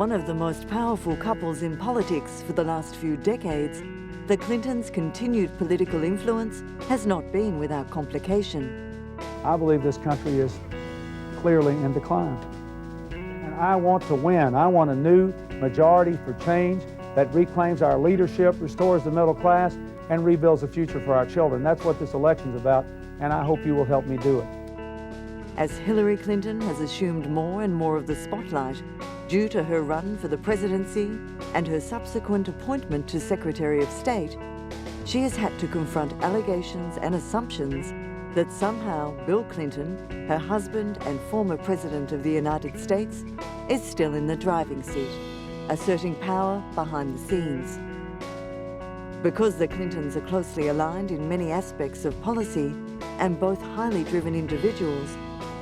one of the most powerful couples in politics for the last few decades, the Clintons' continued political influence has not been without complication. I believe this country is clearly in decline. And I want to win. I want a new majority for change that reclaims our leadership, restores the middle class, and rebuilds a future for our children. That's what this election's about, and I hope you will help me do it. As Hillary Clinton has assumed more and more of the spotlight due to her run for the presidency and her subsequent appointment to Secretary of State, she has had to confront allegations and assumptions that somehow Bill Clinton, her husband and former President of the United States, is still in the driving seat, asserting power behind the scenes. Because the Clintons are closely aligned in many aspects of policy and both highly driven individuals,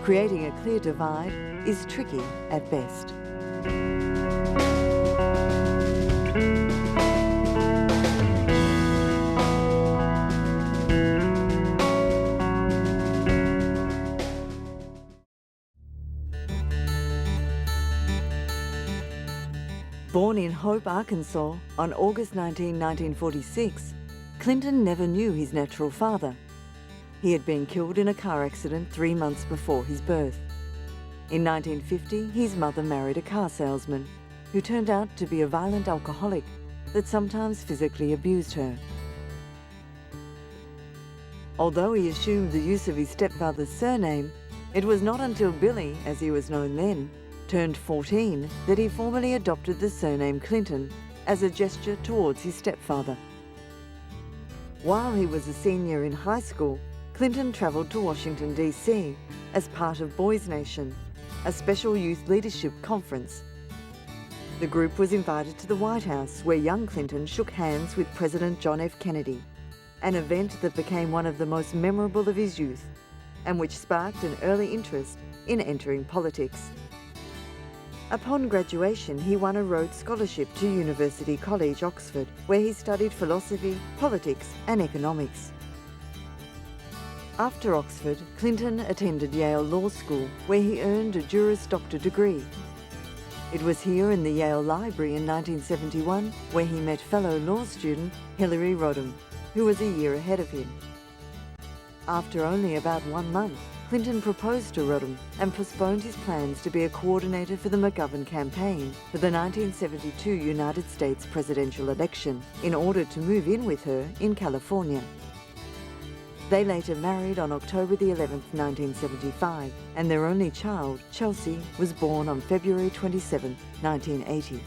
creating a clear divide is tricky at best. Born in Hope, Arkansas on August 19, 1946, Clinton never knew his natural father. He had been killed in a car accident 3 months before his birth. In 1950, his mother married a car salesman who turned out to be a violent alcoholic that sometimes physically abused her. Although he assumed the use of his stepfather's surname, it was not until Billy, as he was known then, turned 14 that he formally adopted the surname Clinton as a gesture towards his stepfather. While he was a senior in high school, Clinton travelled to Washington, D.C. as part of Boys Nation, a special youth leadership conference. The group was invited to the White House, where young Clinton shook hands with President John F. Kennedy, an event that became one of the most memorable of his youth and which sparked an early interest in entering politics. Upon graduation, he won a Rhodes Scholarship to University College, Oxford, where he studied philosophy, politics, and economics. After Oxford, Clinton attended Yale Law School, where he earned a Juris Doctor degree. It was here in the Yale Library in 1971 where he met fellow law student Hillary Rodham, who was a year ahead of him. After only about 1 month, Clinton proposed to Rodham and postponed his plans to be a coordinator for the McGovern campaign for the 1972 United States presidential election in order to move in with her in California. They later married on October the 11th, 1975, and their only child, Chelsea, was born on February 27, 1980.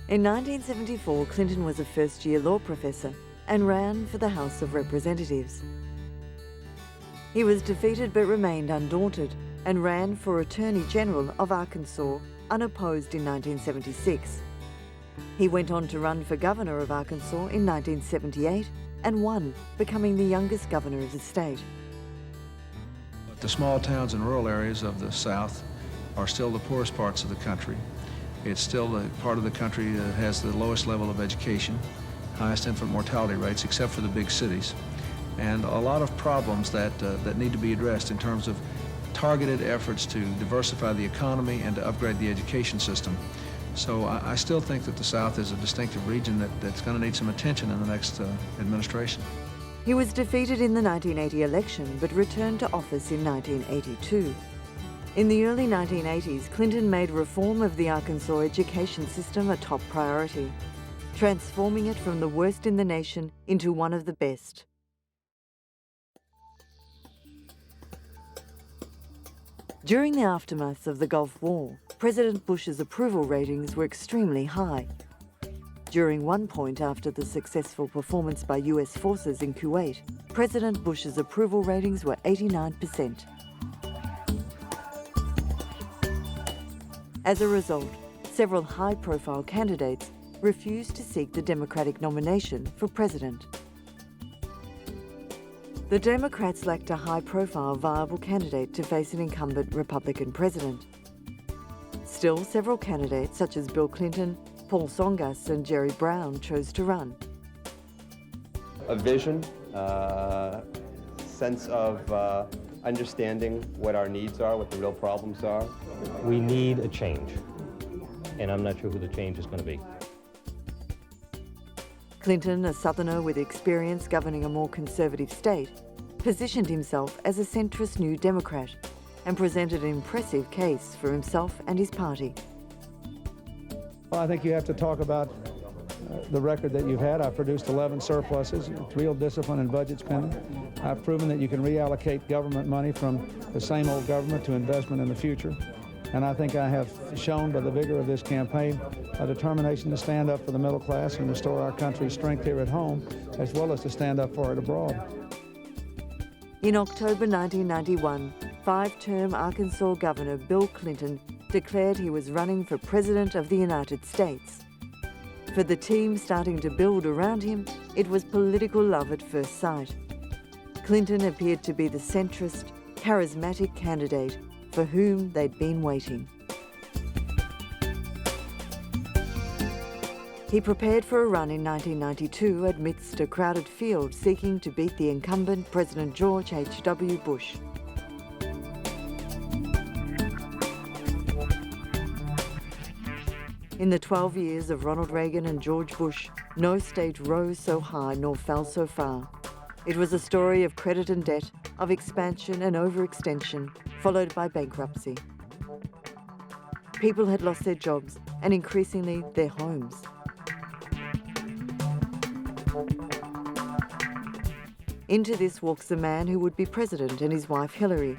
In 1974, Clinton was a first-year law professor and ran for the House of Representatives. He was defeated but remained undaunted and ran for Attorney General of Arkansas unopposed in 1976. He went on to run for Governor of Arkansas in 1978 and won, becoming the youngest governor of the state. The small towns and rural areas of the South are still the poorest parts of the country. It's still the part of the country that has the lowest level of education, highest infant mortality rates, except for the big cities, and a lot of problems that need to be addressed in terms of targeted efforts to diversify the economy and to upgrade the education system. So I still think that the South is a distinctive region that's going to need some attention in the next administration. He was defeated in the 1980 election but returned to office in 1982. In the early 1980s, Clinton made reform of the Arkansas education system a top priority, transforming it from the worst in the nation into one of the best. During the aftermath of the Gulf War, President Bush's approval ratings were extremely high. During one point after the successful performance by US forces in Kuwait, President Bush's approval ratings were 89%. As a result, several high-profile candidates refused to seek the Democratic nomination for president. The Democrats lacked a high-profile, viable candidate to face an incumbent Republican president. Still, several candidates such as Bill Clinton, Paul Tsongas and Jerry Brown chose to run. A vision, sense of understanding what our needs are, what the real problems are. We need a change, and I'm not sure who the change is going to be. Clinton, a Southerner with experience governing a more conservative state, positioned himself as a centrist New Democrat and presented an impressive case for himself and his party. Well, I think you have to talk about the record that you've had. I've produced 11 surpluses, real discipline in budget spending. I've proven that you can reallocate government money from the same old government to investment in the future. And I think I have shown by the vigor of this campaign a determination to stand up for the middle class and restore our country's strength here at home, as well as to stand up for it abroad. In October 1991, five-term Arkansas Governor Bill Clinton declared he was running for President of the United States. For the team starting to build around him, it was political love at first sight. Clinton appeared to be the centrist, charismatic candidate for whom they'd been waiting. He prepared for a run in 1992 amidst a crowded field seeking to beat the incumbent President George H.W. Bush. In the 12 years of Ronald Reagan and George Bush, no state rose so high nor fell so far. It was a story of credit and debt, of expansion and overextension, followed by bankruptcy. People had lost their jobs and increasingly their homes. Into this walks the man who would be president and his wife Hillary,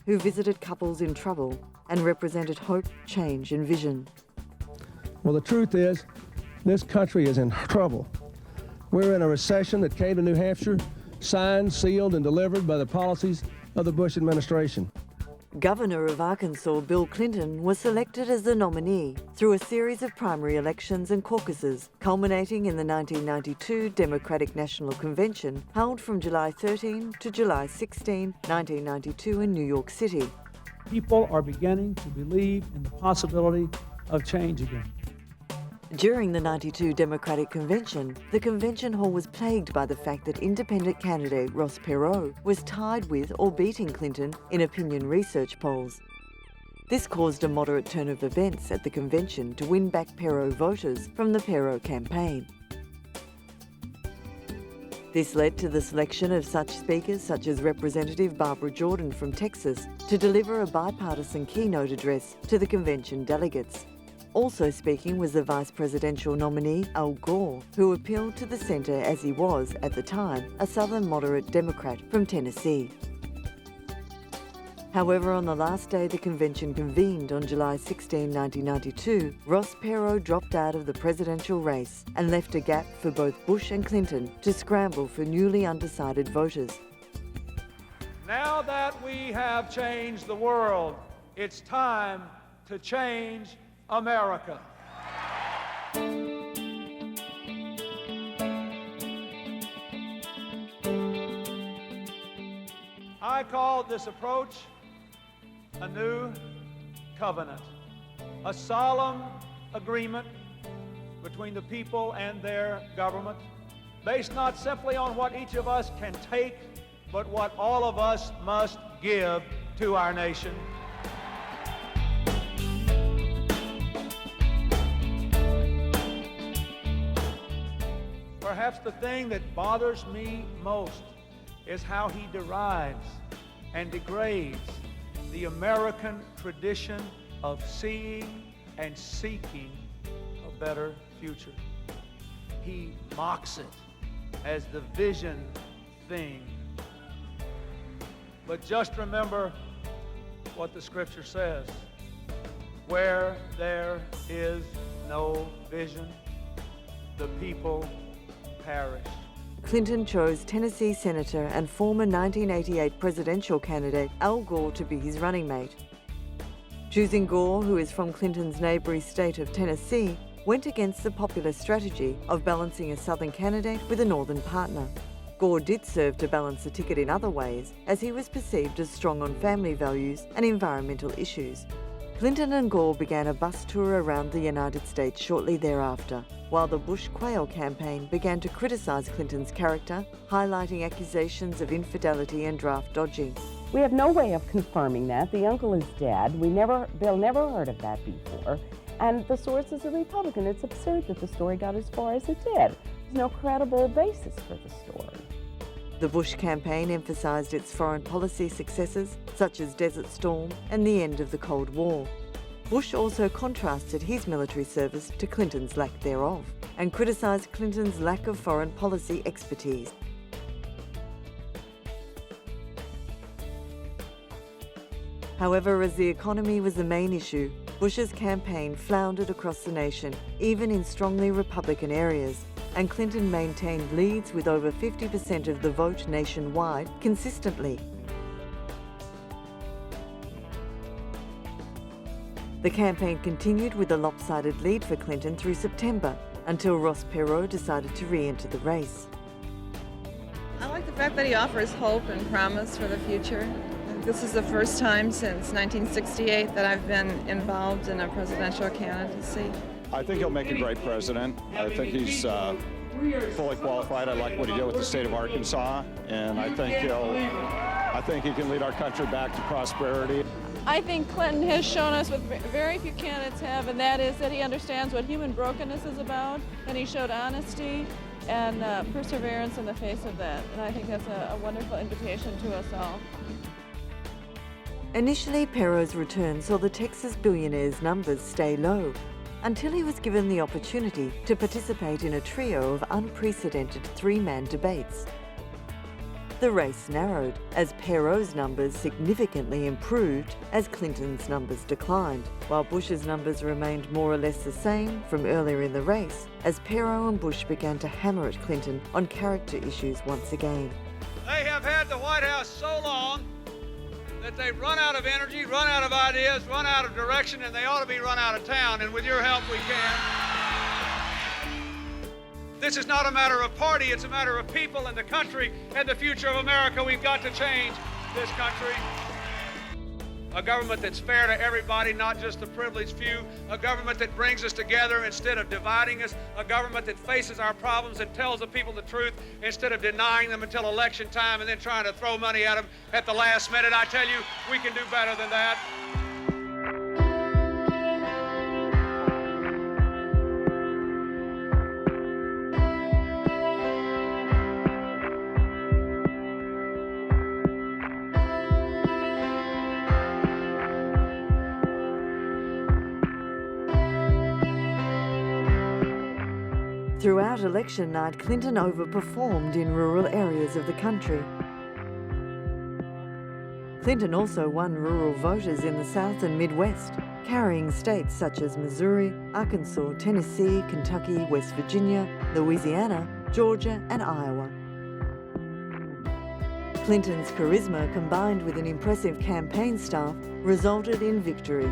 who visited couples in trouble and represented hope, change and vision. Well, the truth is, this country is in trouble. We're in a recession that came to New Hampshire, signed, sealed, and delivered by the policies of the Bush administration. Governor of Arkansas Bill Clinton was selected as the nominee through a series of primary elections and caucuses, culminating in the 1992 Democratic National Convention held from July 13 to July 16, 1992 in New York City. People are beginning to believe in the possibility of change again. During the 92 Democratic Convention, the convention hall was plagued by the fact that independent candidate Ross Perot was tied with or beating Clinton in opinion research polls. This caused a moderate turn of events at the convention to win back Perot voters from the Perot campaign. This led to the selection of such speakers such as Representative Barbara Jordan from Texas to deliver a bipartisan keynote address to the convention delegates. Also speaking was the vice presidential nominee, Al Gore, who appealed to the centre as he was, at the time, a Southern moderate Democrat from Tennessee. However, on the last day the convention convened on July 16, 1992, Ross Perot dropped out of the presidential race and left a gap for both Bush and Clinton to scramble for newly undecided voters. Now that we have changed the world, it's time to change America. I call this approach a new covenant, a solemn agreement between the people and their government, based not simply on what each of us can take, but what all of us must give to our nation. Perhaps the thing that bothers me most is how he derides and degrades the American tradition of seeing and seeking a better future. He mocks it as the vision thing. But just remember what the scripture says. Where there is no vision, the people perish. Clinton chose Tennessee Senator and former 1988 presidential candidate Al Gore to be his running mate. Choosing Gore, who is from Clinton's neighbouring state of Tennessee, went against the popular strategy of balancing a southern candidate with a northern partner. Gore did serve to balance the ticket in other ways, as he was perceived as strong on family values and environmental issues. Clinton and Gore began a bus tour around the United States shortly thereafter, while the Bush Quayle campaign began to criticise Clinton's character, highlighting accusations of infidelity and draft dodging. We have no way of confirming that. The uncle is dead. Bill never heard of that before. And the source is a Republican. It's absurd that the story got as far as it did. There's no credible basis for the story. The Bush campaign emphasised its foreign policy successes, such as Desert Storm and the end of the Cold War. Bush also contrasted his military service to Clinton's lack thereof, and criticised Clinton's lack of foreign policy expertise. However, as the economy was the main issue, Bush's campaign floundered across the nation, even in strongly Republican areas, and Clinton maintained leads with over 50% of the vote nationwide consistently. The campaign continued with a lopsided lead for Clinton through September, until Ross Perot decided to re-enter the race. I like the fact that he offers hope and promise for the future. This is the first time since 1968 that I've been involved in a presidential candidacy. I think he'll make a great president. I think he's fully qualified. I like what he did with the state of Arkansas, and I think he can lead our country back to prosperity. I think Clinton has shown us what very few candidates have, and that is that he understands what human brokenness is about, and he showed honesty and perseverance in the face of that. And I think that's a wonderful invitation to us all. Initially, Perot's return saw the Texas billionaire's numbers stay low, until he was given the opportunity to participate in a trio of unprecedented three-man debates. The race narrowed as Perot's numbers significantly improved as Clinton's numbers declined, while Bush's numbers remained more or less the same from earlier in the race as Perot and Bush began to hammer at Clinton on character issues once again. They have had the White House so long that they've run out of energy, run out of ideas, run out of direction, and they ought to be run out of town, and with your help we can. This is not a matter of party, it's a matter of people and the country and the future of America. We've got to change this country. A government that's fair to everybody, not just the privileged few. A government that brings us together instead of dividing us. A government that faces our problems and tells the people the truth instead of denying them until election time and then trying to throw money at them at the last minute. I tell you, we can do better than that. Throughout election night, Clinton overperformed in rural areas of the country. Clinton also won rural voters in the South and Midwest, carrying states such as Missouri, Arkansas, Tennessee, Kentucky, West Virginia, Louisiana, Georgia, and Iowa. Clinton's charisma, combined with an impressive campaign staff, resulted in victory.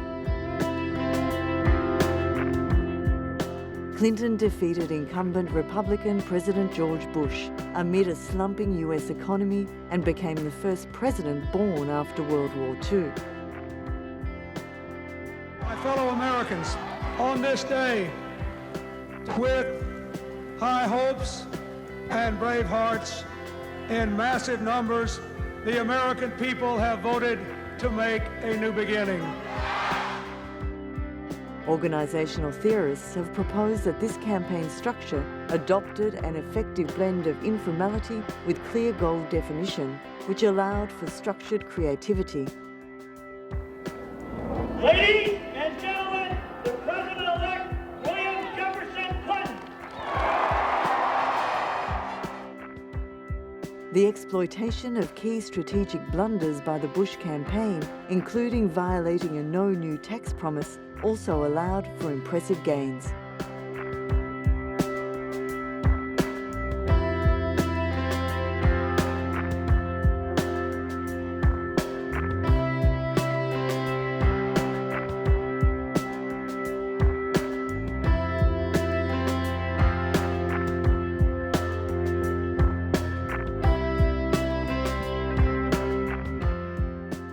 Clinton defeated incumbent Republican President George Bush amid a slumping US economy and became the first president born after World War II. My fellow Americans, on this day, with high hopes and brave hearts, in massive numbers, the American people have voted to make a new beginning. Organisational theorists have proposed that this campaign structure adopted an effective blend of informality with clear goal definition, which allowed for structured creativity. Ladies and gentlemen, the President-elect William Jefferson Clinton. The exploitation of key strategic blunders by the Bush campaign, including violating a no new tax promise, also allowed for impressive gains.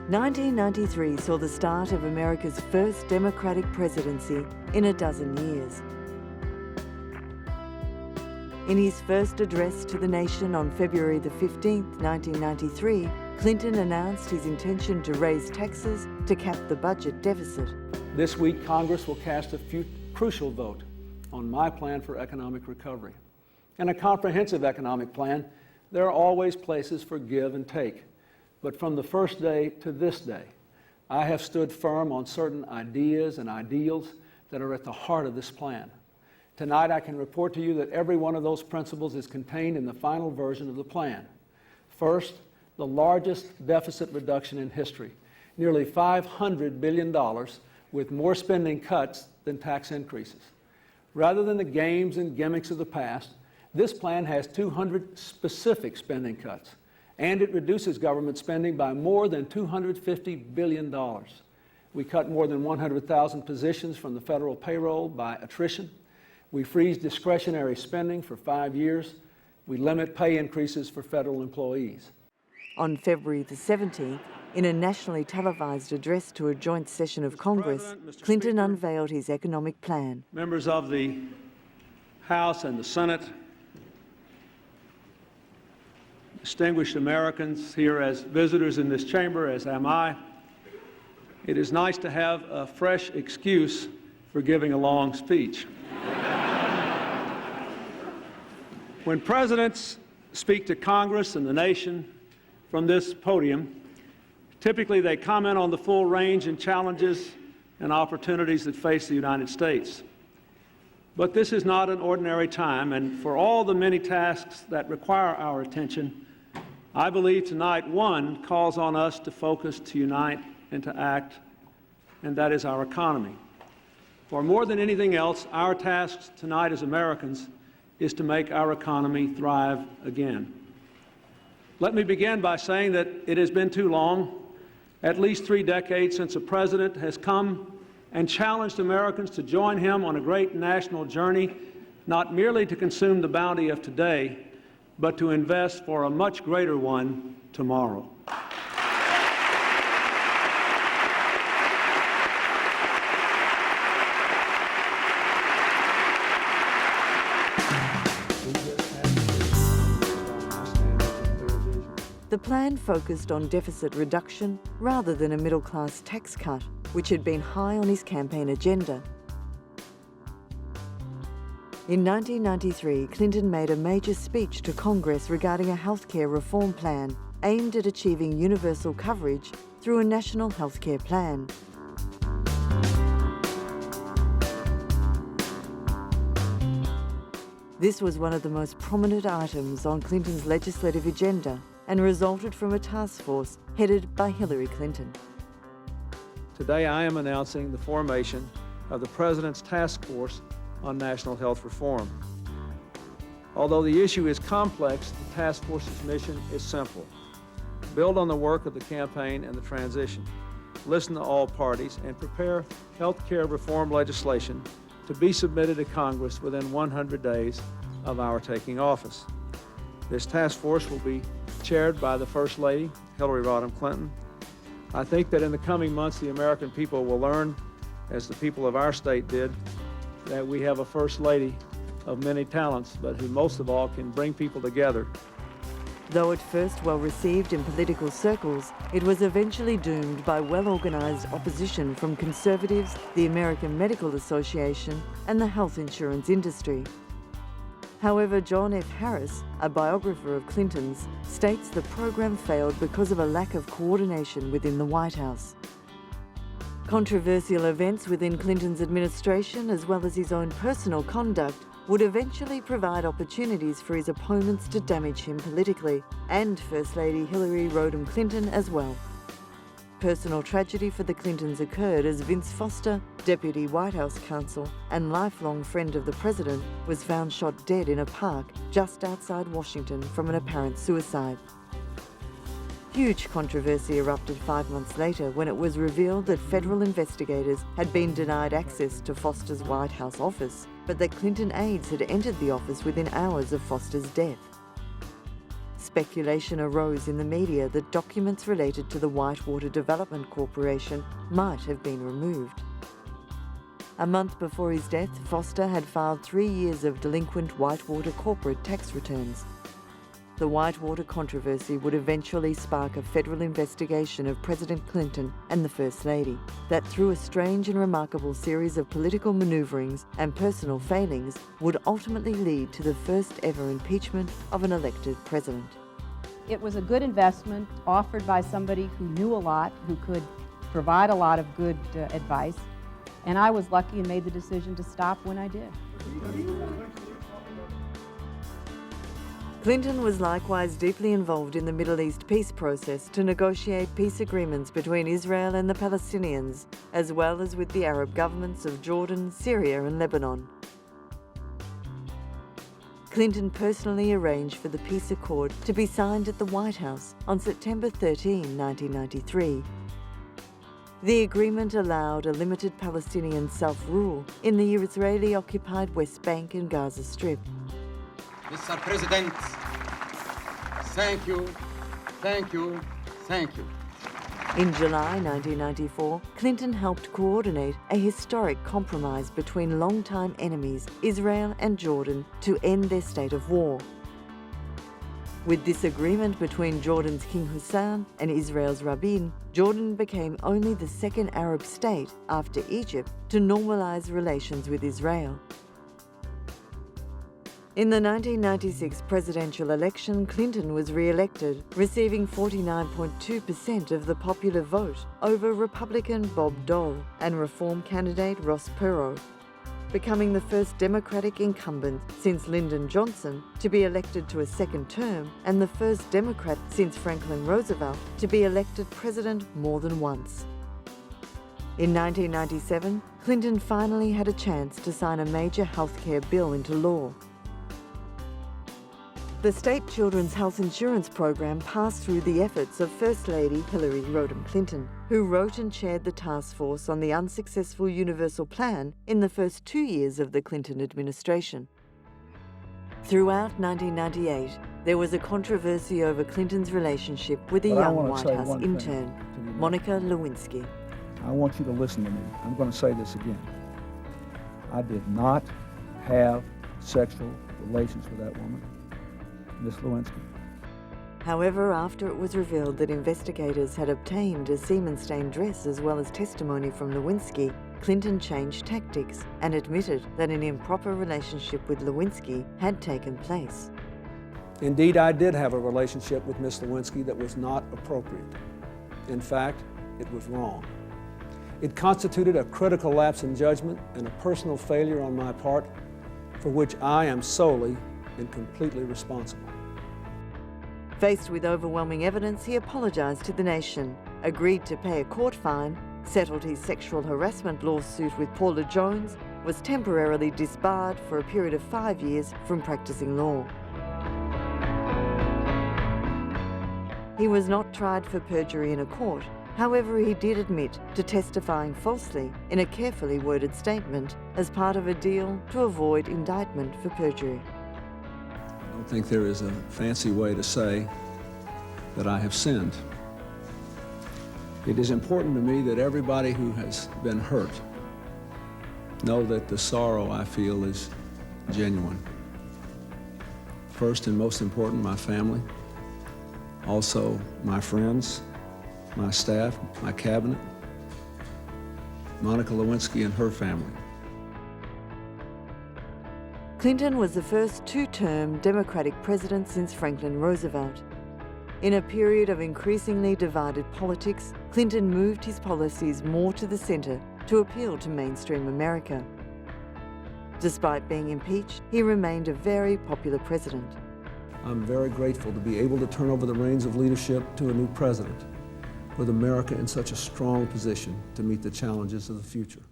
(1993) saw the start of America's first Democratic presidency in a dozen years. In his first address to the nation on February the 15th, 1993, Clinton announced his intention to raise taxes to cap the budget deficit. This week, Congress will cast a crucial vote on my plan for economic recovery. In a comprehensive economic plan, there are always places for give and take. But from the first day to this day, I have stood firm on certain ideas and ideals that are at the heart of this plan. Tonight, I can report to you that every one of those principles is contained in the final version of the plan. First, the largest deficit reduction in history, nearly $500 billion, with more spending cuts than tax increases. Rather than the games and gimmicks of the past, this plan has 200 specific spending cuts, and it reduces government spending by more than $250 billion. We cut more than 100,000 positions from the federal payroll by attrition. We freeze discretionary spending for 5 years. We limit pay increases for federal employees. On February the 17th, in a nationally televised address to a joint session of Congress, Clinton unveiled his economic plan. Members of the House and the Senate, distinguished Americans here as visitors in this chamber, as am I, it is nice to have a fresh excuse for giving a long speech. When presidents speak to Congress and the nation from this podium, typically they comment on the full range and challenges and opportunities that face the United States. But this is not an ordinary time, and for all the many tasks that require our attention, I believe tonight one calls on us to focus, to unite, and to act, and that is our economy. For more than anything else, our task tonight as Americans is to make our economy thrive again. Let me begin by saying that it has been too long, at least 3 decades, since a president has come and challenged Americans to join him on a great national journey, not merely to consume the bounty of today, but to invest for a much greater one tomorrow. The plan focused on deficit reduction rather than a middle-class tax cut, which had been high on his campaign agenda. In 1993, Clinton made a major speech to Congress regarding a healthcare reform plan aimed at achieving universal coverage through a national healthcare plan. This was one of the most prominent items on Clinton's legislative agenda and resulted from a task force headed by Hillary Clinton. Today I am announcing the formation of the President's Task Force on National Health Reform. Although the issue is complex, the task force's mission is simple. Build on the work of the campaign and the transition. Listen to all parties and prepare health care reform legislation to be submitted to Congress within 100 days of our taking office. This task force will be chaired by the First Lady, Hillary Rodham Clinton. I think that in the coming months, the American people will learn, as the people of our state did, that we have a First Lady of many talents, but who most of all can bring people together. Though at first well received in political circles, it was eventually doomed by well-organised opposition from conservatives, the American Medical Association, and the health insurance industry. However, John F. Harris, a biographer of Clinton's, states the program failed because of a lack of coordination within the White House. Controversial events within Clinton's administration, as well as his own personal conduct, would eventually provide opportunities for his opponents to damage him politically, and First Lady Hillary Rodham Clinton as well. Personal tragedy for the Clintons occurred as Vince Foster, Deputy White House counsel and lifelong friend of the president, was found shot dead in a park just outside Washington from an apparent suicide. Huge controversy erupted 5 months later when it was revealed that federal investigators had been denied access to Foster's White House office, but that Clinton aides had entered the office within hours of Foster's death. Speculation arose in the media that documents related to the Whitewater Development Corporation might have been removed. A month before his death, Foster had filed 3 years of delinquent Whitewater corporate tax returns. the Whitewater controversy would eventually spark a federal investigation of President Clinton and the First Lady that, through a strange and remarkable series of political maneuverings and personal failings, would ultimately lead to the first ever impeachment of an elected president. It was a good investment offered by somebody who knew a lot, who could provide a lot of good advice, and I was lucky and made the decision to stop when I did. Clinton was likewise deeply involved in the Middle East peace process to negotiate peace agreements between Israel and the Palestinians, as well as with the Arab governments of Jordan, Syria and Lebanon. Clinton personally arranged for the peace accord to be signed at the White House on September 13, 1993. The agreement allowed a limited Palestinian self-rule in the Israeli-occupied West Bank and Gaza Strip. Mr. President, thank you, thank you, thank you. In July 1994, Clinton helped coordinate a historic compromise between longtime enemies, Israel and Jordan, to end their state of war. With this agreement between Jordan's King Hussein and Israel's Rabin, Jordan became only the second Arab state after Egypt to normalize relations with Israel. In the 1996 presidential election, Clinton was re-elected, receiving 49.2% of the popular vote over Republican Bob Dole and Reform candidate Ross Perot, becoming the first Democratic incumbent since Lyndon Johnson to be elected to a second term and the first Democrat since Franklin Roosevelt to be elected president more than once. In 1997, Clinton finally had a chance to sign a major healthcare bill into law. The state children's health insurance program passed through the efforts of First Lady Hillary Rodham Clinton, who wrote and chaired the task force on the unsuccessful universal plan in the first 2 years of the Clinton administration. Throughout 1998, there was a controversy over Clinton's relationship with a young White House intern, Monica Lewinsky. I want you to listen to me. I'm going to say this again. I did not have sexual relations with that woman, Miss Lewinsky. However, after it was revealed that investigators had obtained a semen-stained dress as well as testimony from Lewinsky, Clinton changed tactics and admitted that an improper relationship with Lewinsky had taken place. Indeed, I did have a relationship with Miss Lewinsky that was not appropriate. In fact, it was wrong. It constituted a critical lapse in judgment and a personal failure on my part for which I am solely and completely responsible. Faced with overwhelming evidence, he apologized to the nation, agreed to pay a court fine, settled his sexual harassment lawsuit with Paula Jones, was temporarily disbarred for a period of 5 years from practicing law. He was not tried for perjury in a court. However, he did admit to testifying falsely in a carefully worded statement as part of a deal to avoid indictment for perjury. I don't think there is a fancy way to say that I have sinned. It is important to me that everybody who has been hurt know that the sorrow I feel is genuine. First and most important, my family. Also, my friends, my staff, my cabinet, Monica Lewinsky and her family. Clinton was the first two-term Democratic president since Franklin Roosevelt. In a period of increasingly divided politics, Clinton moved his policies more to the center to appeal to mainstream America. Despite being impeached, he remained a very popular president. I'm very grateful to be able to turn over the reins of leadership to a new president, with America in such a strong position to meet the challenges of the future.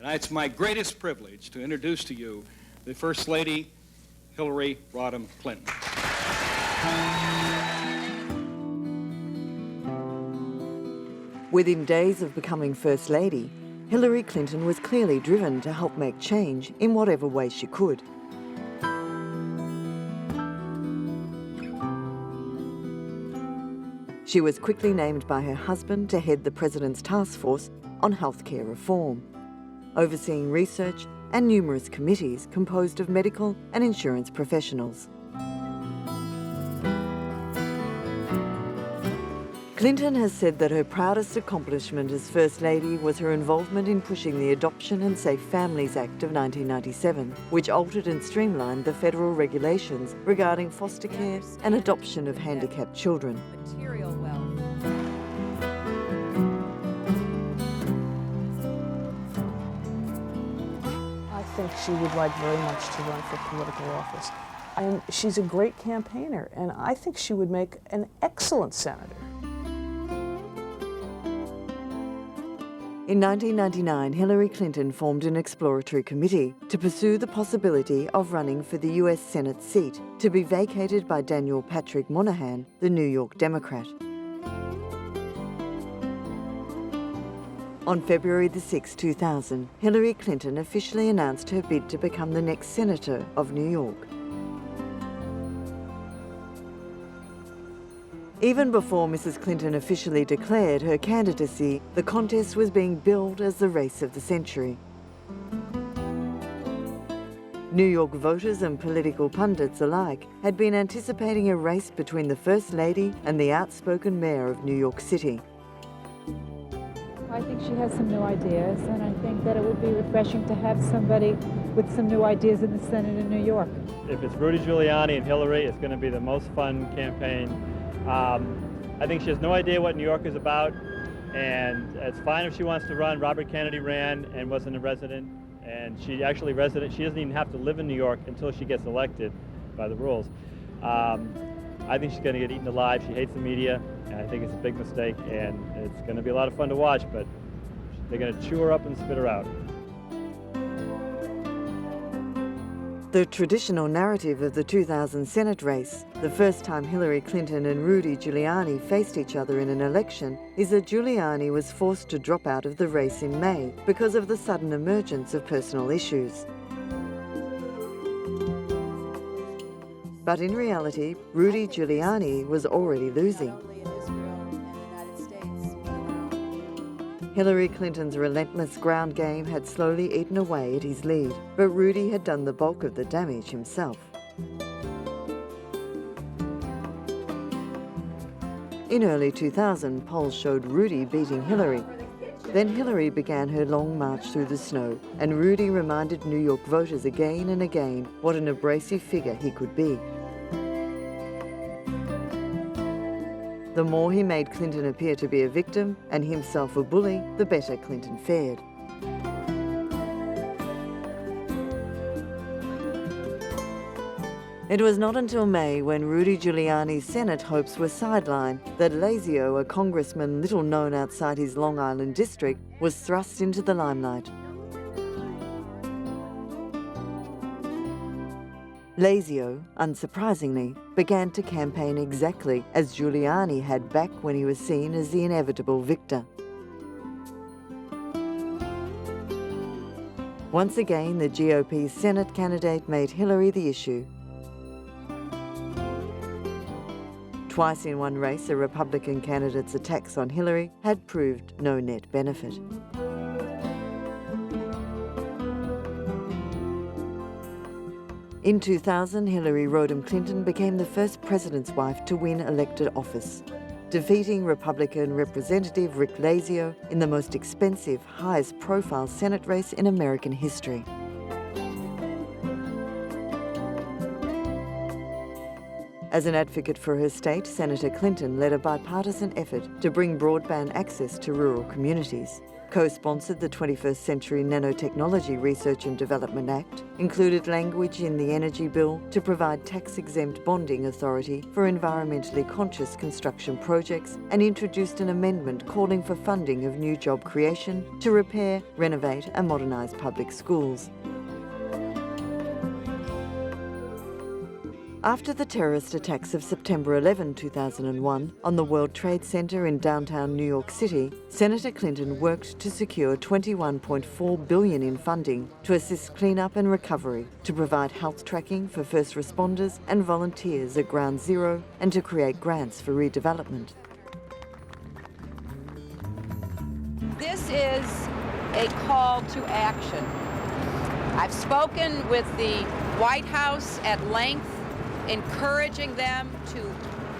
It's my greatest privilege to introduce to you the First Lady, Hillary Rodham Clinton. Within days of becoming First Lady, Hillary Clinton was clearly driven to help make change in whatever way she could. She was quickly named by her husband to head the President's task force on healthcare reform, overseeing research and numerous committees composed of medical and insurance professionals. Clinton has said that her proudest accomplishment as First Lady was her involvement in pushing the Adoption and Safe Families Act of 1997, which altered and streamlined the federal regulations regarding foster care and adoption of handicapped children. Material wealth. I think she would like very much to run for political office. And she's a great campaigner, and I think she would make an excellent senator. In 1999, Hillary Clinton formed an exploratory committee to pursue the possibility of running for the US Senate seat, to be vacated by Daniel Patrick Moynihan, the New York Democrat. On February 6, 2000, Hillary Clinton officially announced her bid to become the next senator of New York. Even before Mrs. Clinton officially declared her candidacy, the contest was being billed as the race of the century. New York voters and political pundits alike had been anticipating a race between the First Lady and the outspoken mayor of New York City. I think she has some new ideas, and I think that it would be refreshing to have somebody with some new ideas in the Senate in New York. If it's Rudy Giuliani and Hillary, it's going to be the most fun campaign. I think she has no idea what New York is about, and it's fine if she wants to run. Robert Kennedy ran and wasn't a resident, and she actually resident. She doesn't even have to live in New York until she gets elected by the rules. I think she's going to get eaten alive. She hates the media, and I think it's a big mistake, and it's going to be a lot of fun to watch, but they're going to chew her up and spit her out. The traditional narrative of the 2000 Senate race, the first time Hillary Clinton and Rudy Giuliani faced each other in an election, is that Giuliani was forced to drop out of the race in May because of the sudden emergence of personal issues. But in reality, Rudy Giuliani was already losing. Hillary Clinton's relentless ground game had slowly eaten away at his lead, but Rudy had done the bulk of the damage himself. In early 2000, polls showed Rudy beating Hillary. Then Hillary began her long march through the snow, and Rudy reminded New York voters again and again what an abrasive figure he could be. The more he made Clinton appear to be a victim and himself a bully, the better Clinton fared. It was not until May, when Rudy Giuliani's Senate hopes were sidelined, that Lazio, a congressman little known outside his Long Island district, was thrust into the limelight. Lazio, unsurprisingly, began to campaign exactly as Giuliani had back when he was seen as the inevitable victor. Once again, the GOP's Senate candidate made Hillary the issue. Twice in one race, a Republican candidate's attacks on Hillary had proved no net benefit. In 2000, Hillary Rodham Clinton became the first president's wife to win elected office, defeating Republican Representative Rick Lazio in the most expensive, highest-profile Senate race in American history. As an advocate for her state, Senator Clinton led a bipartisan effort to bring broadband access to rural communities, co-sponsored the 21st Century Nanotechnology Research and Development Act, included language in the energy bill to provide tax-exempt bonding authority for environmentally conscious construction projects, and introduced an amendment calling for funding of new job creation to repair, renovate and modernise public schools. After the terrorist attacks of September 11, 2001 on the World Trade Center in downtown New York City, Senator Clinton worked to secure $21.4 billion in funding to assist cleanup and recovery, to provide health tracking for first responders and volunteers at Ground Zero, and to create grants for redevelopment. This is a call to action. I've spoken with the White House at length, encouraging them to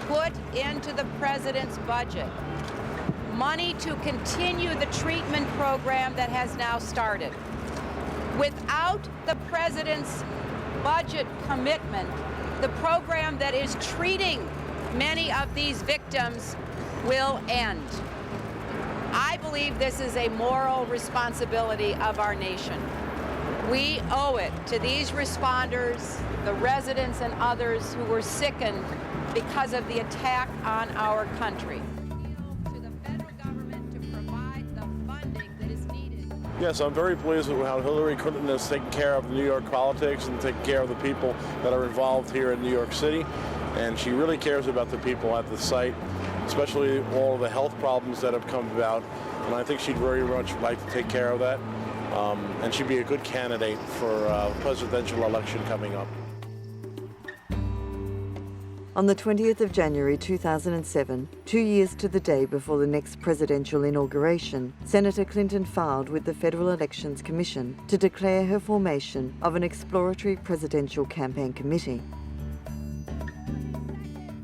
put into the president's budget money to continue the treatment program that has now started. Without the president's budget commitment, the program that is treating many of these victims will end. I believe this is a moral responsibility of our nation. We owe it to these responders, the residents and others who were sickened because of the attack on our country. Yes, I'm very pleased with how Hillary Clinton has taken care of New York politics and taken care of the people that are involved here in New York City. And she really cares about the people at the site, especially all of the health problems that have come about. And I think she'd very much like to take care of that. And she'd be a good candidate for a presidential election coming up. On the 20th of January 2007, 2 years to the day before the next presidential inauguration, Senator Clinton filed with the Federal Elections Commission to declare her formation of an exploratory presidential campaign committee.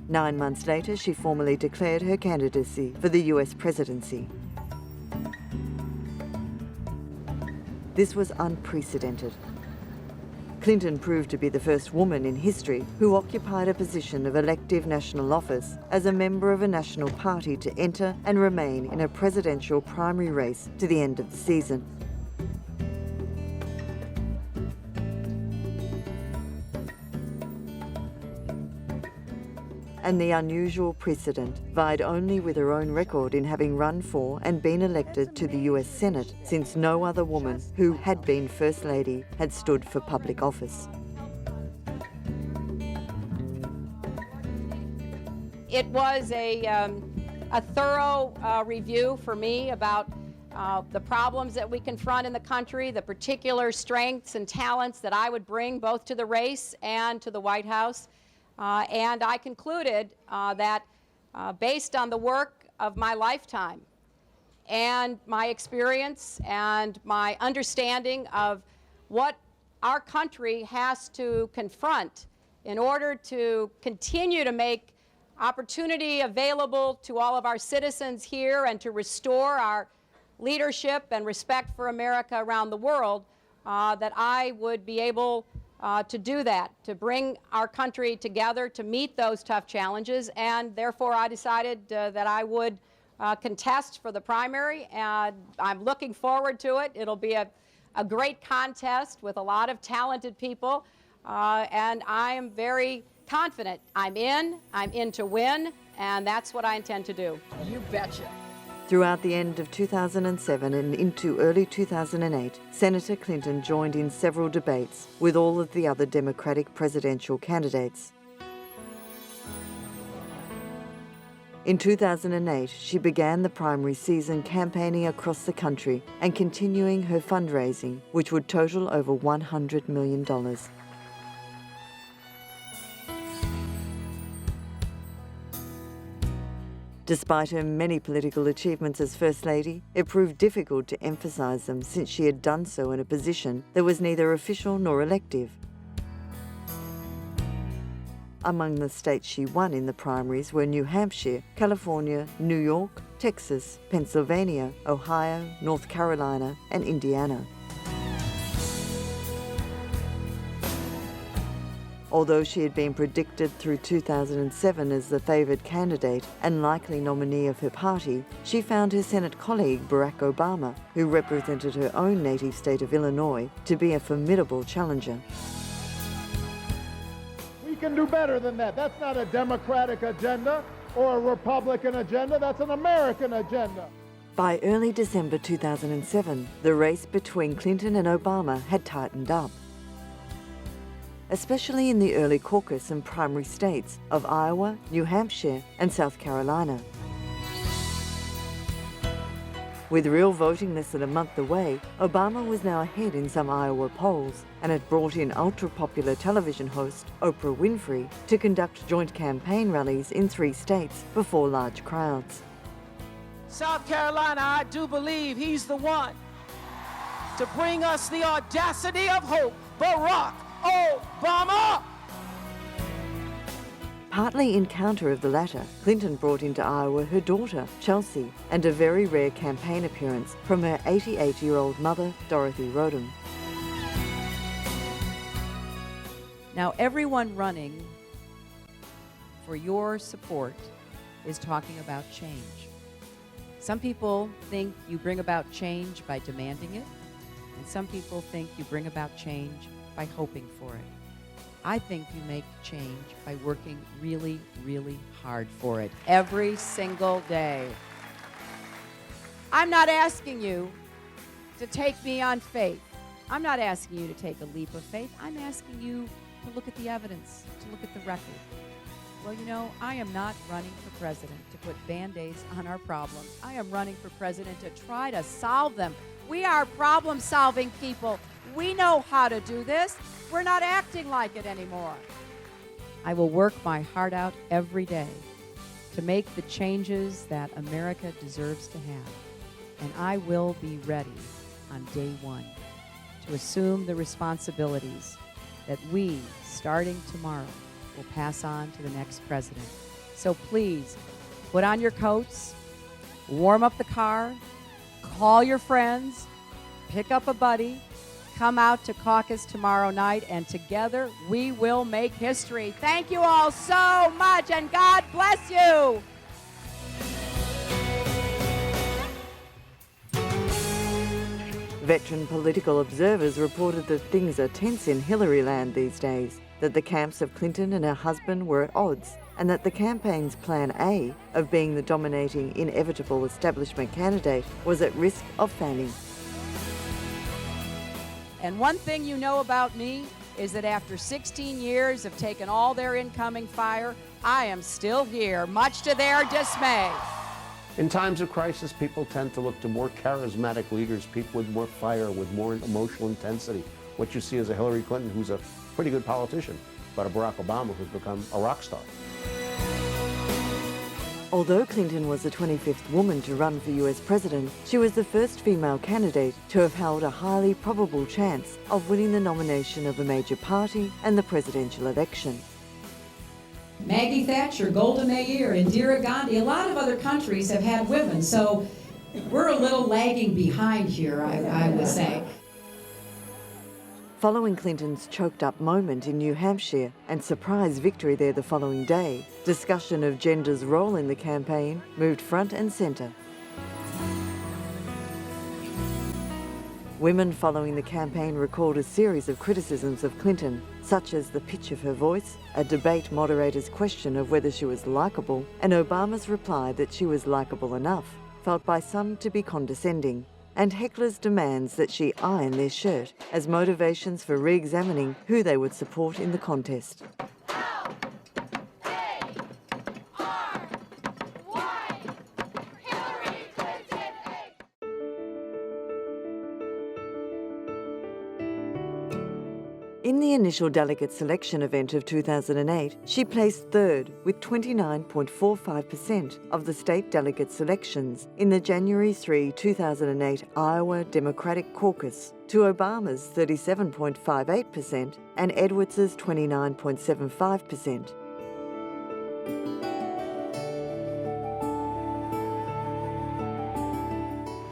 9 months later, she formally declared her candidacy for the US presidency. This was unprecedented. Clinton proved to be the first woman in history who occupied a position of elective national office as a member of a national party to enter and remain in a presidential primary race to the end of the season. And the unusual precedent vied only with her own record in having run for and been elected to the US Senate, since no other woman who had been First Lady had stood for public office. It was a thorough review for me about the problems that we confront in the country, the particular strengths and talents that I would bring both to the race and to the White House. And I concluded that based on the work of my lifetime and my experience and my understanding of what our country has to confront in order to continue to make opportunity available to all of our citizens here and to restore our leadership and respect for America around the world, that I would be able to do that, to bring our country together to meet those tough challenges, and therefore I decided that I would contest for the primary, and I'm looking forward to it. It'll be a great contest with a lot of talented people, and I am very confident. I'm in to win, and that's what I intend to do. You betcha. Throughout the end of 2007 and into early 2008, Senator Clinton joined in several debates with all of the other Democratic presidential candidates. In 2008, she began the primary season campaigning across the country and continuing her fundraising, which would total over $100 million. Despite her many political achievements as First Lady, it proved difficult to emphasise them since she had done so in a position that was neither official nor elective. Among the states she won in the primaries were New Hampshire, California, New York, Texas, Pennsylvania, Ohio, North Carolina, and Indiana. Although she had been predicted through 2007 as the favoured candidate and likely nominee of her party, she found her Senate colleague Barack Obama, who represented her own native state of Illinois, to be a formidable challenger. We can do better than that. That's not a Democratic agenda or a Republican agenda. That's an American agenda. By early December 2007, the race between Clinton and Obama had tightened up, especially in the early caucus and primary states of Iowa, New Hampshire, and South Carolina. With real voting less than a month away, Obama was now ahead in some Iowa polls and had brought in ultra-popular television host Oprah Winfrey to conduct joint campaign rallies in 3 states before large crowds. South Carolina, I do believe he's the one to bring us the audacity of hope. Barack Obama! Partly in counter of the latter, Clinton brought into Iowa her daughter, Chelsea, and a very rare campaign appearance from her 88-year-old mother, Dorothy Rodham. Now, everyone running for your support is talking about change. Some people think you bring about change by demanding it, and some people think you bring about change by hoping for it. I think you make change by working really, really hard for it every single day. I'm not asking you to take me on faith. I'm not asking you to take a leap of faith. I'm asking you to look at the evidence, to look at the record. Well, you know, I am not running for president to put Band-Aids on our problems. I am running for president to try to solve them. We are problem-solving people. We know how to do this. We're not acting like it anymore. I will work my heart out every day to make the changes that America deserves to have. And I will be ready on day one to assume the responsibilities that we, starting tomorrow, will pass on to the next president. So please, put on your coats, warm up the car, call your friends, pick up a buddy, come out to caucus tomorrow night, and together we will make history. Thank you all so much, and God bless you. Veteran political observers reported that things are tense in Hillary land these days, that the camps of Clinton and her husband were at odds, and that the campaign's plan A of being the dominating, inevitable establishment candidate was at risk of failing. And one thing you know about me is that after 16 years of taking all their incoming fire, I am still here, much to their dismay. In times of crisis, people tend to look to more charismatic leaders, people with more fire, with more emotional intensity. What you see is a Hillary Clinton who's a pretty good politician, but a Barack Obama who's become a rock star. Although Clinton was the 25th woman to run for US president, she was the first female candidate to have held a highly probable chance of winning the nomination of a major party and the presidential election. Maggie Thatcher, Golda Meir, Indira Gandhi, a lot of other countries have had women, so we're a little lagging behind here, I would say. Following Clinton's choked-up moment in New Hampshire and surprise victory there the following day, discussion of gender's role in the campaign moved front and centre. Women following the campaign recalled a series of criticisms of Clinton, such as the pitch of her voice, a debate moderator's question of whether she was likeable, and Obama's reply that she was likeable enough, felt by some to be condescending, and hecklers' demands that she iron their shirt as motivations for re-examining who they would support in the contest. In the initial delegate selection event of 2008, she placed third with 29.45% of the state delegate selections in the January 3, 2008 Iowa Democratic Caucus to Obama's 37.58% and Edwards's 29.75%.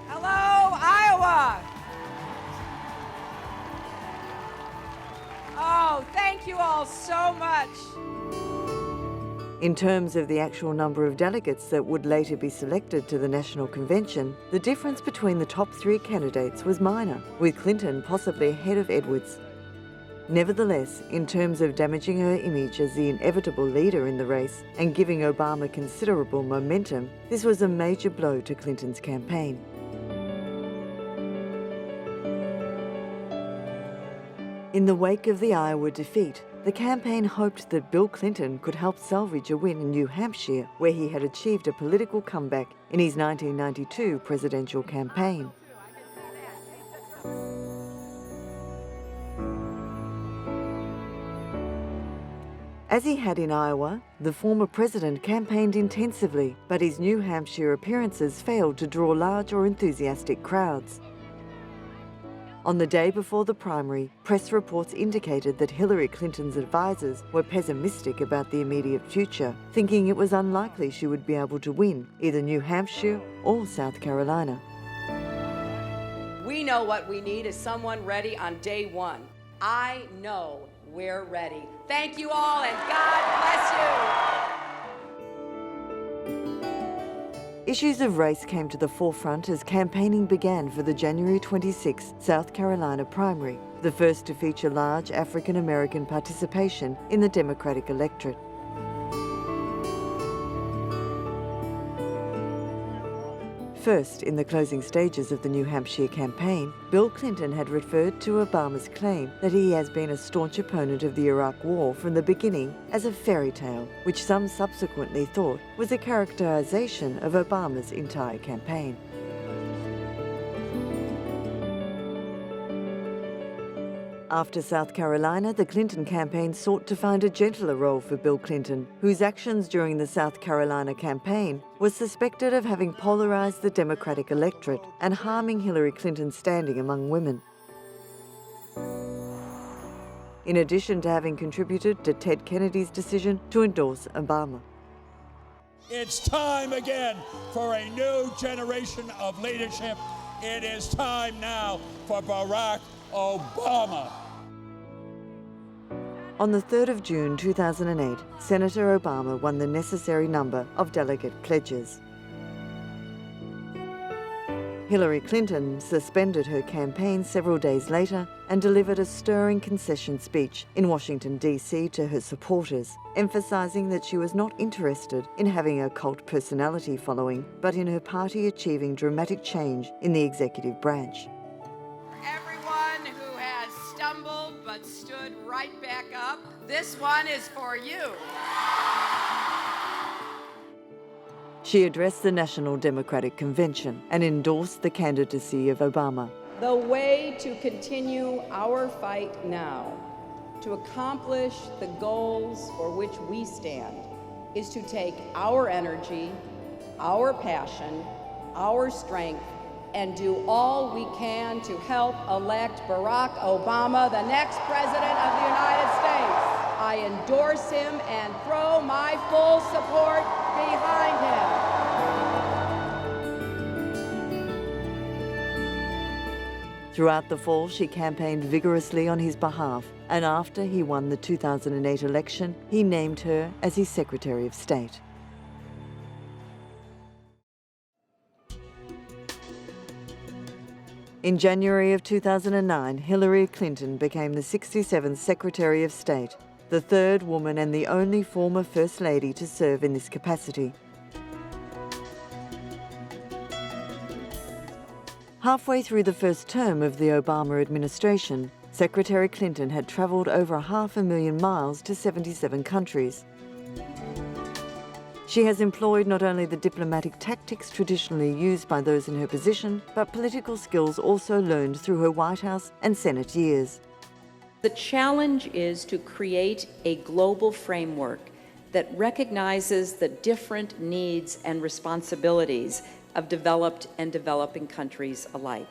Hello, Iowa! Oh, thank you all so much. In terms of the actual number of delegates that would later be selected to the National Convention, the difference between the top three candidates was minor, with Clinton possibly ahead of Edwards. Nevertheless, in terms of damaging her image as the inevitable leader in the race and giving Obama considerable momentum, this was a major blow to Clinton's campaign. In the wake of the Iowa defeat, the campaign hoped that Bill Clinton could help salvage a win in New Hampshire, where he had achieved a political comeback in his 1992 presidential campaign. As he had in Iowa, the former president campaigned intensively, but his New Hampshire appearances failed to draw large or enthusiastic crowds. On the day before the primary, press reports indicated that Hillary Clinton's advisors were pessimistic about the immediate future, thinking it was unlikely she would be able to win either New Hampshire or South Carolina. We know what we need is someone ready on day one. I know we're ready. Thank you all, and God bless you. Issues of race came to the forefront as campaigning began for the January 26 South Carolina primary, the first to feature large African American participation in the Democratic electorate. First, in the closing stages of the New Hampshire campaign, Bill Clinton had referred to Obama's claim that he has been a staunch opponent of the Iraq War from the beginning as a fairy tale, which some subsequently thought was a characterization of Obama's entire campaign. After South Carolina, the Clinton campaign sought to find a gentler role for Bill Clinton, whose actions during the South Carolina campaign were suspected of having polarized the Democratic electorate and harming Hillary Clinton's standing among women. In addition to having contributed to Ted Kennedy's decision to endorse Obama. It's time again for a new generation of leadership. It is time now for Barack Obama. On the 3rd of June 2008, Senator Obama won the necessary number of delegate pledges. Hillary Clinton suspended her campaign several days later and delivered a stirring concession speech in Washington, D.C. to her supporters, emphasizing that she was not interested in having a cult personality following, but in her party achieving dramatic change in the executive branch. But stood right back up. This one is for you. She addressed the National Democratic Convention and endorsed the candidacy of Obama. The way to continue our fight now, to accomplish the goals for which we stand, is to take our energy, our passion, our strength, and do all we can to help elect Barack Obama, the next president of the United States. I endorse him and throw my full support behind him. Throughout the fall, she campaigned vigorously on his behalf, and after he won the 2008 election, he named her as his Secretary of State. In January of 2009, Hillary Clinton became the 67th Secretary of State, the third woman and the only former First Lady to serve in this capacity. Halfway through the first term of the Obama administration, Secretary Clinton had travelled over 500,000 miles to 77 countries. She has employed not only the diplomatic tactics traditionally used by those in her position, but political skills also learned through her White House and Senate years. The challenge is to create a global framework that recognizes the different needs and responsibilities of developed and developing countries alike.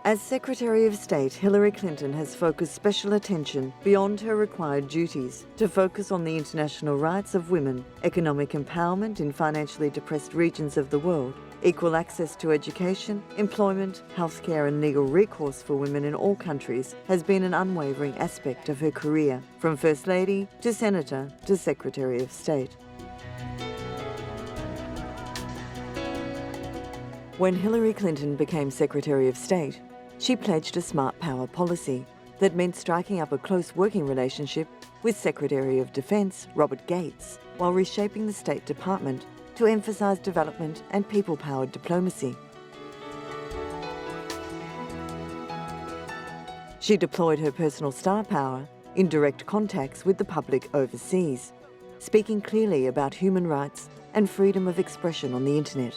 As Secretary of State, Hillary Clinton has focused special attention beyond her required duties to focus on the international rights of women, economic empowerment in financially depressed regions of the world, equal access to education, employment, healthcare and legal recourse for women in all countries has been an unwavering aspect of her career, from First Lady to Senator to Secretary of State. When Hillary Clinton became Secretary of State, she pledged a smart power policy that meant striking up a close working relationship with Secretary of Defense Robert Gates while reshaping the State Department to emphasize development and people-powered diplomacy. She deployed her personal star power in direct contacts with the public overseas, speaking clearly about human rights and freedom of expression on the internet.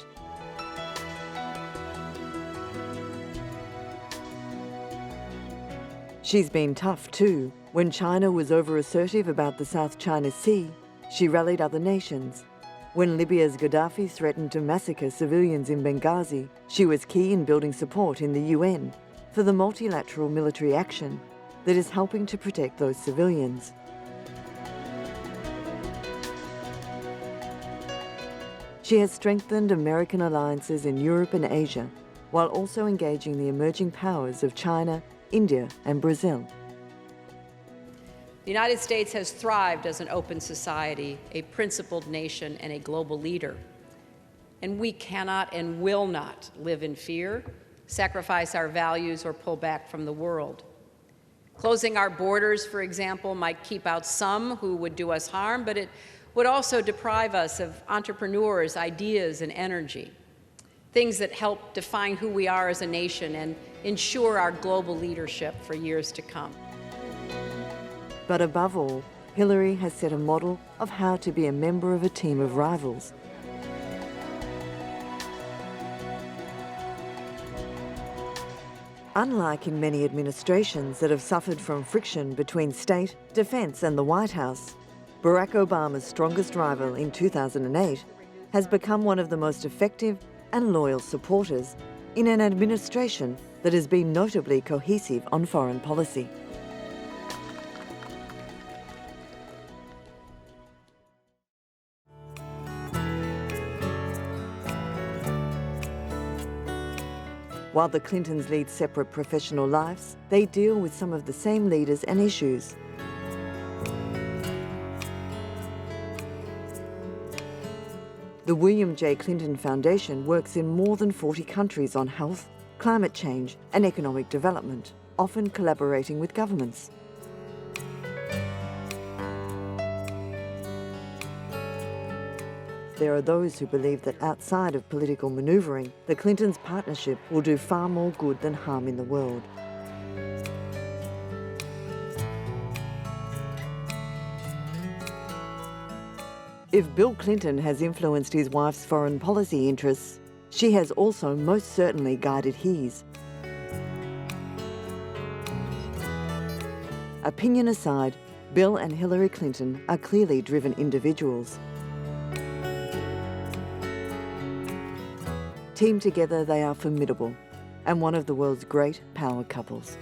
She's been tough too. When China was over-assertive about the South China Sea, she rallied other nations. When Libya's Gaddafi threatened to massacre civilians in Benghazi, she was key in building support in the UN for the multilateral military action that is helping to protect those civilians. She has strengthened American alliances in Europe and Asia, while also engaging the emerging powers of China, India, and Brazil. The United States has thrived as an open society, a principled nation, and a global leader. And we cannot and will not live in fear, sacrifice our values, or pull back from the world. Closing our borders, for example, might keep out some who would do us harm, but it would also deprive us of entrepreneurs, ideas, and energy, things that help define who we are as a nation and ensure our global leadership for years to come. But above all, Hillary has set a model of how to be a member of a team of rivals. Unlike in many administrations that have suffered from friction between state, defense, and the White House, Barack Obama's strongest rival in 2008 has become one of the most effective and loyal supporters in an administration that has been notably cohesive on foreign policy. While the Clintons lead separate professional lives, they deal with some of the same leaders and issues. The William J. Clinton Foundation works in more than 40 countries on health, climate change, and economic development, often collaborating with governments. There are those who believe that outside of political manoeuvring, the Clintons' partnership will do far more good than harm in the world. If Bill Clinton has influenced his wife's foreign policy interests, she has also most certainly guided his. Opinion aside, Bill and Hillary Clinton are clearly driven individuals. Teamed together, they are formidable and one of the world's great power couples.